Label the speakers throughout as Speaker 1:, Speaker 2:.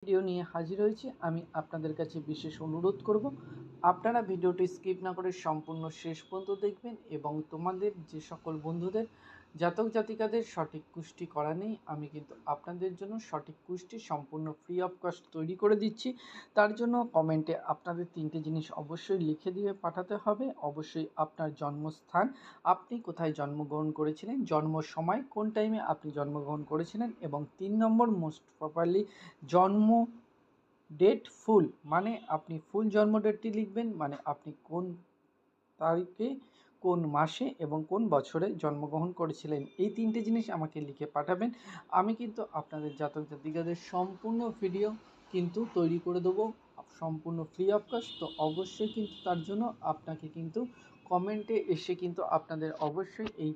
Speaker 1: Video নিয়ে হাজির হয়েছি। আমি আপনাদের কাছে বিশেষ অনুরোধ করব, আপনারা ভিডিওটি স্কিপ না করে সম্পূর্ণ শেষ পর্যন্ত দেখবেন এবং তোমাদের যে সকল বন্ধুদের জাতক জাতিকাদের সঠিক কুষ্টি করা নেই, আমি কিন্তু আপনাদের জন্য সঠিক কুষ্টি সম্পূর্ণ ফ্রি অফ কস্ট তৈরি করে দিচ্ছি। তার জন্য কমেন্টে আপনাদের 3টে জিনিস অবশ্যই লিখে দিয়ে পাঠাতে হবে। অবশ্যই আপনার জন্মস্থান, আপনি কোথায় জন্মগ্রহণ করেছিলেন, জন্ম সময় কোন টাইমে আপনি জন্মগ্রহণ করেছিলেন, এবং 3 নম্বর মোস্ট প্রপারলি জন্ম ডেট ফুল, মানে আপনি ফুল জন্ম ডেটটি লিখবেন, মানে আপনি কোন তারিখে, কোন মাসে এবং কোন বছরে জন্মগ্রহণ করেছিলেন। এই 3টে জিনিস আমাকে লিখে পাঠাবেন। আমি কিন্তু আপনাদের জাতক জাতিকাদের সম্পূর্ণ ভিডিও কিন্তু তৈরি করে দেবো সম্পূর্ণ ফ্রি অফ কস্ট। তো অবশ্যই কিন্তু তার জন্য আপনাকে কিন্তু কমেন্টে এসে কিন্তু আপনাদের অবশ্যই এই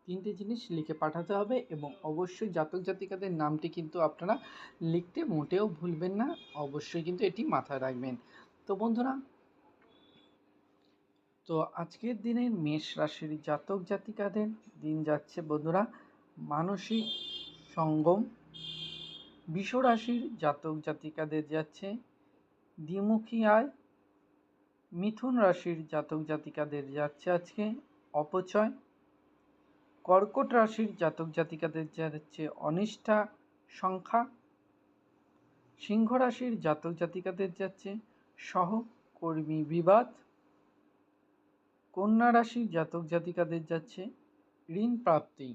Speaker 1: 3টে জিনিস লিখে পাঠাতে হবে এবং অবশ্যই জাতক জাতিকাদের নামটি কিন্তু আপনারা লিখতে মোটেও ভুলবেন না। অবশ্যই কিন্তু এটি মাথায় রাখবেন। তো বন্ধুরা, তো আজকের দিনে মেষ রাশির জাতক জাতিকাদের দিন যাচ্ছে বন্ধুরা মানসিক সঙ্গম। বৃষ রাশির জাতক জাতিকাদের যাচ্ছে দ্বিমুখী আয়। মিথুন রাশির জাতক জাতিকাদের যাচ্ছে আজকে অপচয়। কর্কট রাশির জাতক জাতিকাদের যাচ্ছে অনিষ্ঠা সংখ্যা। সিংহ রাশির জাতক জাতিকাদের যাচ্ছে সহকর্মী বিবাদ। কন্যা রাশির জাতক জাতিকাদের যাচ্ছে ঋণ প্রাপ্তি।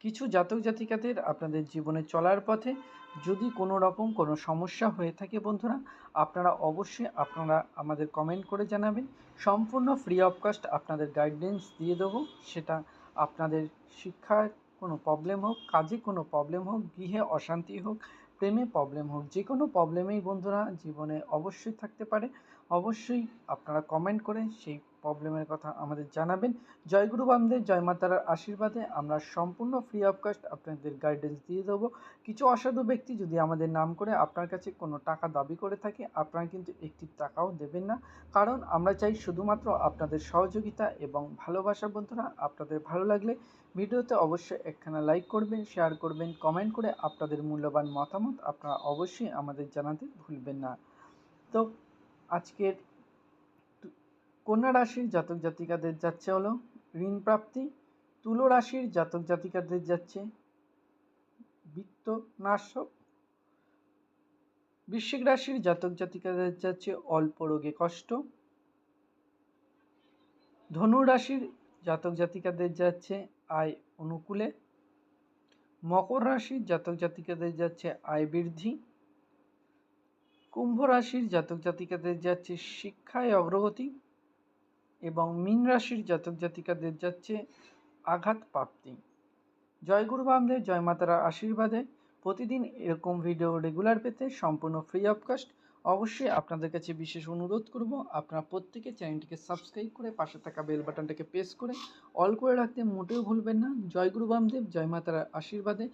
Speaker 1: কিছু জাতক জাতিকাদের আপনাদের জীবনে চলার পথে যদি কোনো রকম কোনো সমস্যা হয়ে থাকে বন্ধুরা, আপনারা অবশ্যই আমাদের কমেন্ট করে জানাবেন। সম্পূর্ণ ফ্রি অফ কস্ট আপনাদের গাইডেন্স দিয়ে দেবো। সেটা আপনাদের শিক্ষার কোনো প্রবলেম হোক, কাজে কোনো প্রবলেম হোক, গৃহে অশান্তি হোক, প্রেমে প্রবলেম হোক, যে কোনো প্রবলেমেই বন্ধুরা জীবনে অবশ্যই থাকতে পারে। অবশ্যই আপনারা কমেন্ট করে সেই প্রবলেমের কথা আমাদের জানাবেন। জয়গুরু বামদেব, জয় মাতারার আশীর্বাদে আমরা সম্পূর্ণ ফ্রি অফ কস্ট আপনাদের গাইডেন্স দিয়ে দেবো। কিছু অসাধু ব্যক্তি যদি আমাদের নাম করে আপনার কাছে কোনো টাকা দাবি করে থাকে, আপনারা কিন্তু একটি টাকাও দেবেন না, কারণ আমরা চাই শুধুমাত্র আপনাদের সহযোগিতা এবং ভালোবাসা। বন্ধুরা, আপনাদের ভালো লাগলে ভিডিওতে অবশ্যই একখানা লাইক করবেন, শেয়ার করবেন, কমেন্ট করে আপনাদের মূল্যবান মতামত আপনারা অবশ্যই আমাদের জানাতে ভুলবেন না। তো আজকের কন্যা রাশির জাতক জাতিকাদের যাচ্ছে হলো ঋণ প্রাপ্তি। তুলো রাশির জাতক জাতিকাদের যাচ্ছে বিত্ত নাশক। বৃশ্চিক রাশির জাতক জাতিকাদের যাচ্ছে অল্প রোগে কষ্ট। ধনু রাশির জাতক জাতিকাদের যাচ্ছে আয় অনুকূলে। মকর রাশির জাতক জাতিকাদের যাচ্ছে আয় বৃদ্ধি। কুম্ভ রাশির জাতক জাতিকাদের যাচ্ছে শিক্ষায় অগ্রগতি এবং মীন রাশির জাতক জাতিকাদের যাচ্ছে আঘাত প্রাপ্তি। জয় গুরু বামদেব, জয় মাতারা আশীর্বাদে প্রতিদিন এরকম ভিডিও রেগুলার পেতে সম্পূর্ণ ফ্রি অফ কস্ট অবশ্যই আপনাদের কাছে বিশেষ অনুরোধ করব, আপনারা প্রত্যেকে চ্যানেলটিকে সাবস্ক্রাইব করে পাশে থাকা বেল বাটনটাকে প্রেস করে অল করে রাখতে মোটেও ভুলবেন না। জয় গুরু বামদেব, জয় মাতারা আশীর্বাদে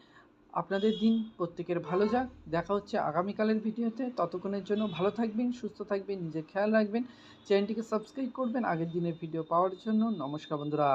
Speaker 1: আপনাদের দিন প্রত্যেকের ভালো যাক। দেখা হচ্ছে আগামীকালের ভিডিওতে। ততক্ষণের জন্য ভালো থাকবেন, সুস্থ থাকবেন, নিজের খেয়াল রাখবেন, চ্যানেলটিকে সাবস্ক্রাইব করবেন আগের দিনের ভিডিও পাওয়ার জন্য। নমস্কার বন্ধুরা।